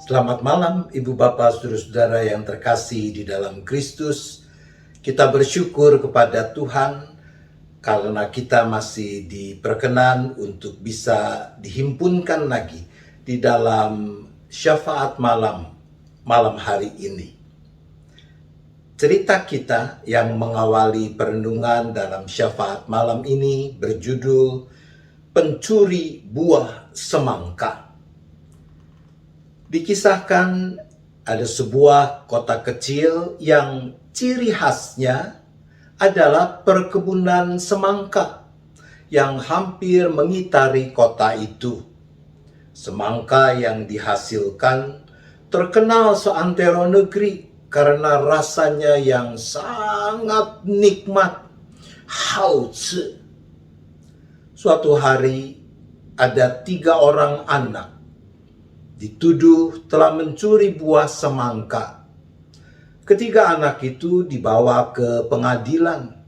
Selamat malam Ibu Bapak Saudara-saudara yang terkasih di dalam Kristus. Kita bersyukur kepada Tuhan karena kita masih diperkenan untuk bisa dihimpunkan lagi di dalam syafaat malam hari ini. Cerita kita yang mengawali perenungan dalam syafaat malam ini berjudul Pencuri Buah Semangka. Dikisahkan ada sebuah kota kecil yang ciri khasnya adalah perkebunan semangka yang hampir mengitari kota itu. Semangka yang dihasilkan terkenal seantero negeri karena rasanya yang sangat nikmat, hauzi. Suatu hari ada 3 orang anak dituduh telah mencuri buah semangka. Ketiga anak itu dibawa ke pengadilan.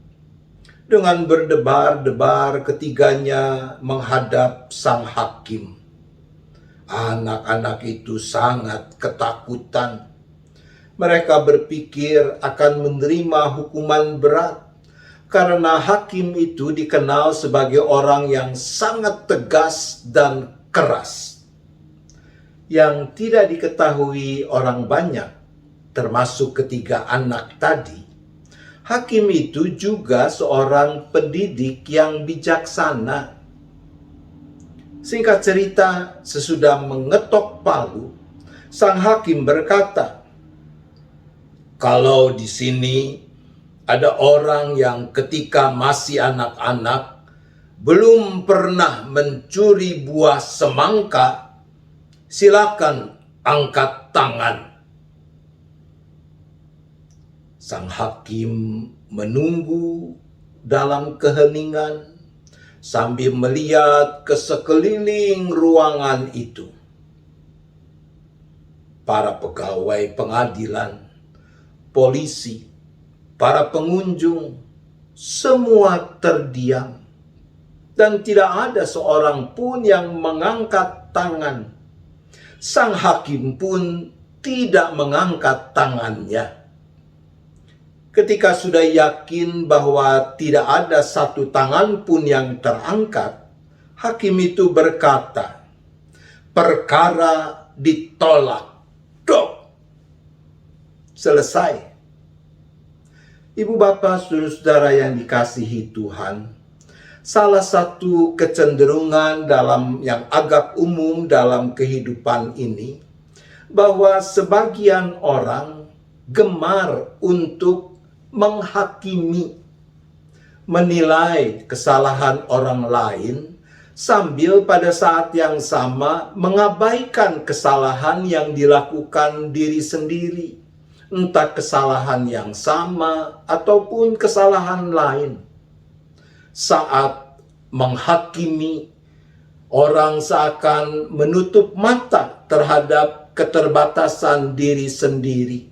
Dengan berdebar-debar ketiganya menghadap sang hakim. Anak-anak itu sangat ketakutan. Mereka berpikir akan menerima hukuman berat karena hakim itu dikenal sebagai orang yang sangat tegas dan keras. Yang tidak diketahui orang banyak, termasuk ketiga anak tadi, hakim itu juga seorang pendidik yang bijaksana. Singkat cerita, sesudah mengetok palu, sang hakim berkata, "Kalau di sini ada orang yang ketika masih anak-anak belum pernah mencuri buah semangka, silakan angkat tangan." Sang hakim menunggu dalam keheningan sambil melihat ke sekeliling ruangan itu. Para pegawai pengadilan, polisi, para pengunjung, semua terdiam. Dan tidak ada seorang pun yang mengangkat tangan. Sang hakim pun tidak mengangkat tangannya. Ketika sudah yakin bahwa tidak ada satu tangan pun yang terangkat, hakim itu berkata, "Perkara ditolak." Dok. Selesai. Ibu bapak saudara-saudara yang dikasihi Tuhan, salah satu kecenderungan yang agak umum dalam kehidupan ini, bahwa sebagian orang gemar untuk menghakimi, menilai kesalahan orang lain, sambil pada saat yang sama mengabaikan kesalahan yang dilakukan diri sendiri, entah kesalahan yang sama ataupun kesalahan lain. Saat menghakimi, orang seakan menutup mata terhadap keterbatasan diri sendiri,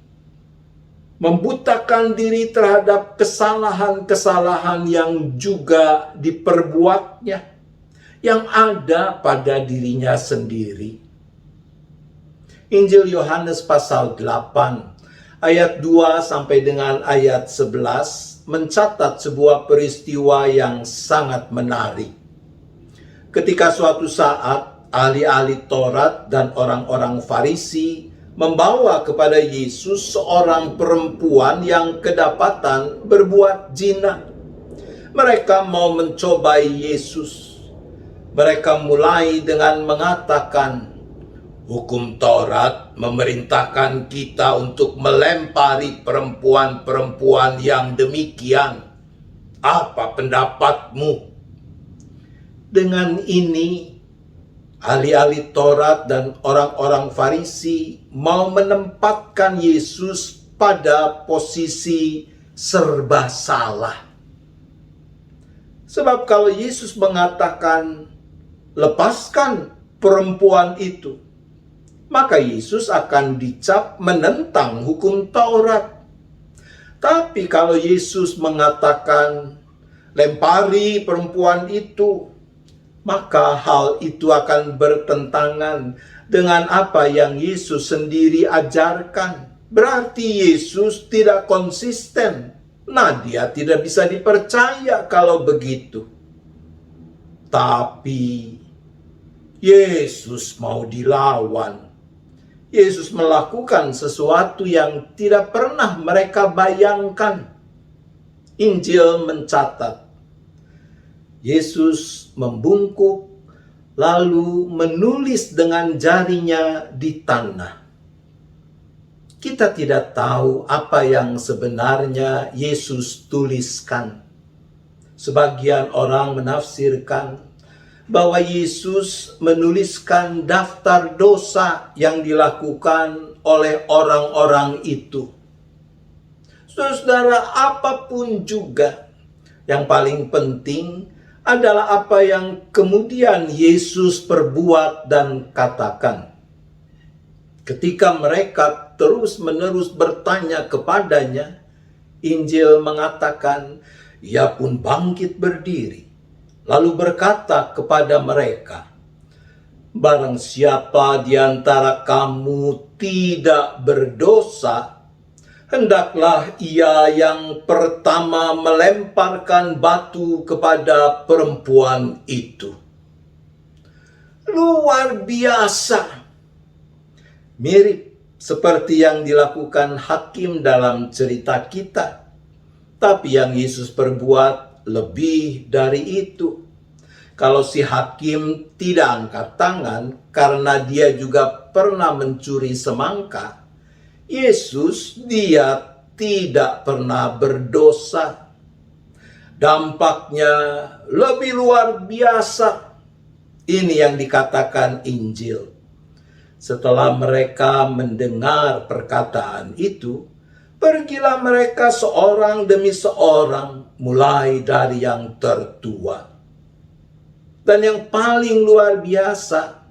membutakan diri terhadap kesalahan-kesalahan yang juga diperbuatnya, yang ada pada dirinya sendiri. Injil Yohanes pasal 8 ayat 2 sampai dengan ayat 11 mencatat sebuah peristiwa yang sangat menarik. Ketika suatu saat ahli-ahli Taurat dan orang-orang Farisi membawa kepada Yesus seorang perempuan yang kedapatan berbuat zina. Mereka mau mencobai Yesus. Mereka mulai dengan mengatakan, "Hukum Taurat memerintahkan kita untuk melempari perempuan-perempuan yang demikian. Apa pendapatmu?" Dengan ini, ahli-ahli Taurat dan orang-orang Farisi mau menempatkan Yesus pada posisi serba salah. Sebab kalau Yesus mengatakan, "Lepaskan perempuan itu," maka Yesus akan dicap menentang hukum Taurat. Tapi kalau Yesus mengatakan, "Lempari perempuan itu," maka hal itu akan bertentangan dengan apa yang Yesus sendiri ajarkan. Berarti Yesus tidak konsisten. Nah, dia tidak bisa dipercaya kalau begitu. Tapi Yesus mau dilawan. Yesus melakukan sesuatu yang tidak pernah mereka bayangkan. Injil mencatat, Yesus membungkuk lalu menulis dengan jarinya di tanah. Kita tidak tahu apa yang sebenarnya Yesus tuliskan. Sebagian orang menafsirkan bahwa Yesus menuliskan daftar dosa yang dilakukan oleh orang-orang itu. Saudara, apapun juga, yang paling penting adalah apa yang kemudian Yesus perbuat dan katakan. Ketika mereka terus-menerus bertanya kepadanya, Injil mengatakan, ia pun bangkit berdiri, lalu berkata kepada mereka, barang siapa di antara kamu tidak berdosa, hendaklah ia yang pertama melemparkan batu kepada perempuan itu. Luar biasa. Mirip seperti yang dilakukan hakim dalam cerita kita. Tapi yang Yesus perbuat lebih dari itu. Kalau si hakim tidak angkat tangan karena dia juga pernah mencuri semangka, Yesus dia tidak pernah berdosa. Dampaknya lebih luar biasa. Ini yang dikatakan Injil. Setelah mereka mendengar perkataan itu, pergilah mereka seorang demi seorang, mulai dari yang tertua. Dan yang paling luar biasa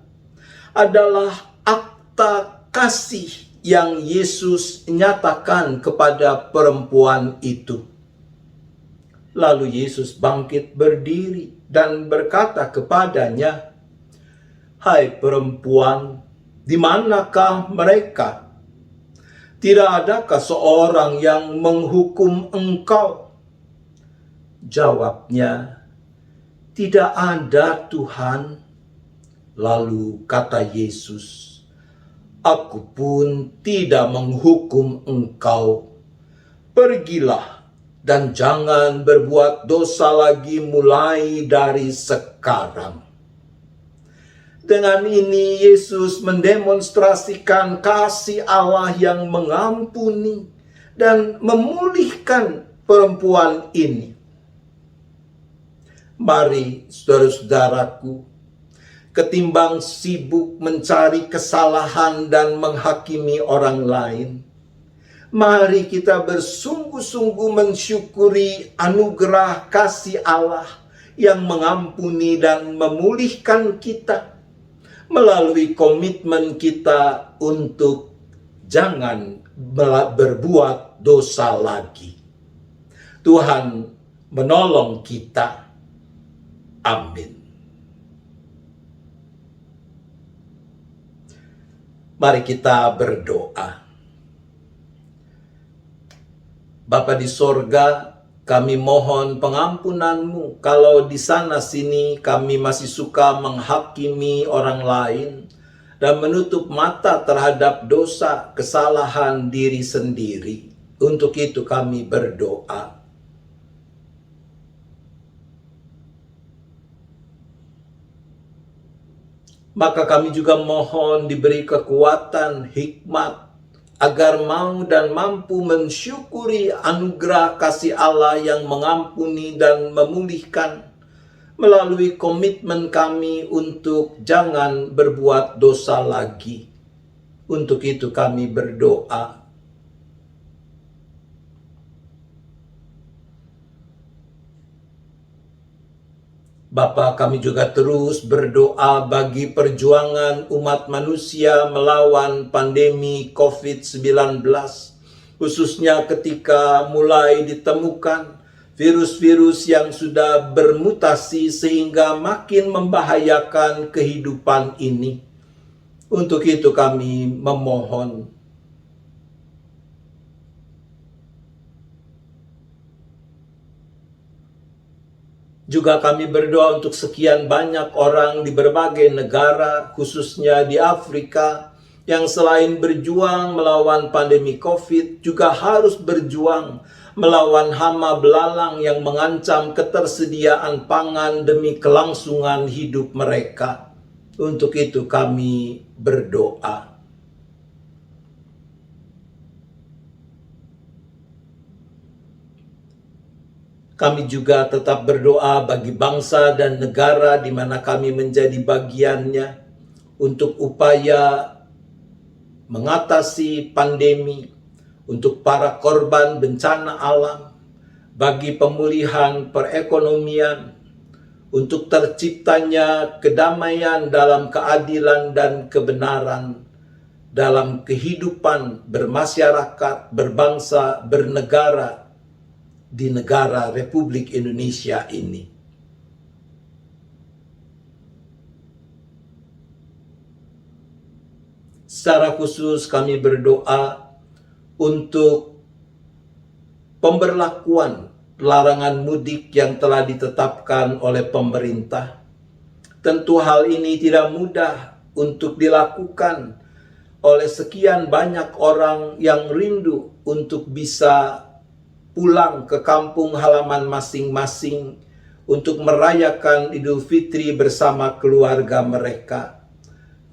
adalah akta kasih yang Yesus nyatakan kepada perempuan itu. Lalu Yesus bangkit berdiri dan berkata kepadanya, hai perempuan, di manakah mereka? Tidak adakah seorang yang menghukum engkau? Jawabnya, tidak ada Tuhan. Lalu kata Yesus, aku pun tidak menghukum engkau. Pergilah dan jangan berbuat dosa lagi mulai dari sekarang. Dengan ini Yesus mendemonstrasikan kasih Allah yang mengampuni dan memulihkan perempuan ini. Mari saudara-saudaraku, ketimbang sibuk mencari kesalahan dan menghakimi orang lain, mari kita bersungguh-sungguh mensyukuri anugerah kasih Allah yang mengampuni dan memulihkan kita melalui komitmen kita untuk jangan berbuat dosa lagi. Tuhan menolong kita. Amin. Mari kita berdoa. Bapa di sorga, kami mohon pengampunan-Mu kalau di sana sini kami masih suka menghakimi orang lain dan menutup mata terhadap dosa kesalahan diri sendiri. Untuk itu kami berdoa. Maka kami juga mohon diberi kekuatan, hikmat, agar mau dan mampu mensyukuri anugerah kasih Allah yang mengampuni dan memulihkan melalui komitmen kami untuk jangan berbuat dosa lagi. Untuk itu kami berdoa. Bapa, kami juga terus berdoa bagi perjuangan umat manusia melawan pandemi COVID-19, khususnya ketika mulai ditemukan virus-virus yang sudah bermutasi sehingga makin membahayakan kehidupan ini. Untuk itu kami memohon juga kami berdoa untuk sekian banyak orang di berbagai negara, khususnya di Afrika, yang selain berjuang melawan pandemi COVID, juga harus berjuang melawan hama belalang yang mengancam ketersediaan pangan demi kelangsungan hidup mereka. Untuk itu kami berdoa. Kami juga tetap berdoa bagi bangsa dan negara di mana kami menjadi bagiannya untuk upaya mengatasi pandemi, untuk para korban bencana alam, bagi pemulihan perekonomian, untuk terciptanya kedamaian dalam keadilan dan kebenaran dalam kehidupan bermasyarakat, berbangsa, bernegara di negara Republik Indonesia ini. Secara khusus kami berdoa untuk pemberlakuan larangan mudik yang telah ditetapkan oleh pemerintah. Tentu hal ini tidak mudah untuk dilakukan oleh sekian banyak orang yang rindu untuk bisa pulang ke kampung halaman masing-masing untuk merayakan Idul Fitri bersama keluarga mereka.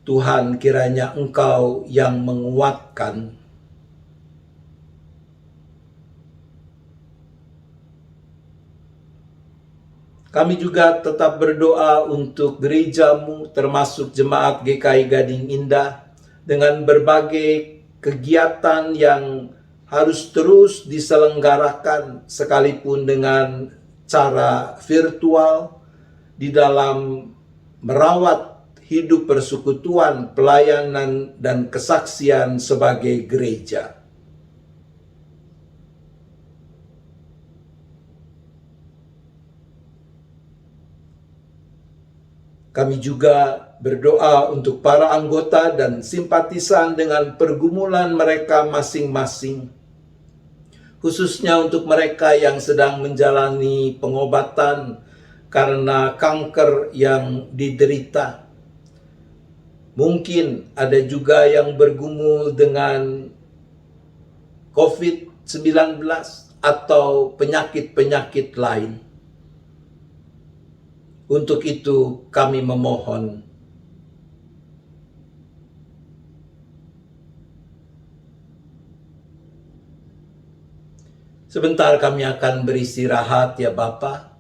Tuhan, kiranya Engkau yang menguatkan. Kami juga tetap berdoa untuk gerejamu, termasuk jemaat GKI Gading Indah, dengan berbagai kegiatan yang harus terus diselenggarakan sekalipun dengan cara virtual di dalam merawat hidup persekutuan, pelayanan, dan kesaksian sebagai gereja. Kami juga berdoa untuk para anggota dan simpatisan dengan pergumulan mereka masing-masing, khususnya untuk mereka yang sedang menjalani pengobatan karena kanker yang diderita. Mungkin ada juga yang bergumul dengan COVID-19 atau penyakit-penyakit lain. Untuk itu kami memohon sebentar kami akan beristirahat ya Bapa.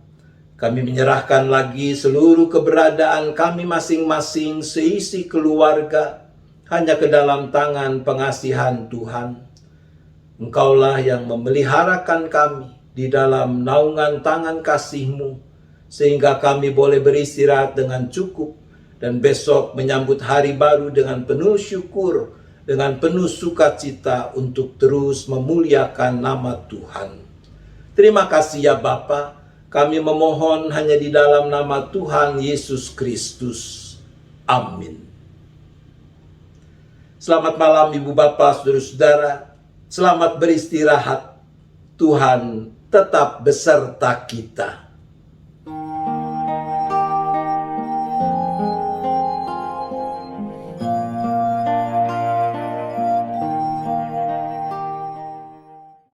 Kami menyerahkan lagi seluruh keberadaan kami masing-masing seisi keluarga hanya ke dalam tangan pengasihan Tuhan. Engkaulah yang memeliharakan kami di dalam naungan tangan kasih-Mu, sehingga kami boleh beristirahat dengan cukup dan besok menyambut hari baru dengan penuh syukur, dengan penuh sukacita untuk terus memuliakan nama Tuhan. Terima kasih ya Bapa, kami memohon hanya di dalam nama Tuhan Yesus Kristus. Amin. Selamat malam Ibu Bapak, Saudara-saudara. Selamat beristirahat. Tuhan tetap beserta kita.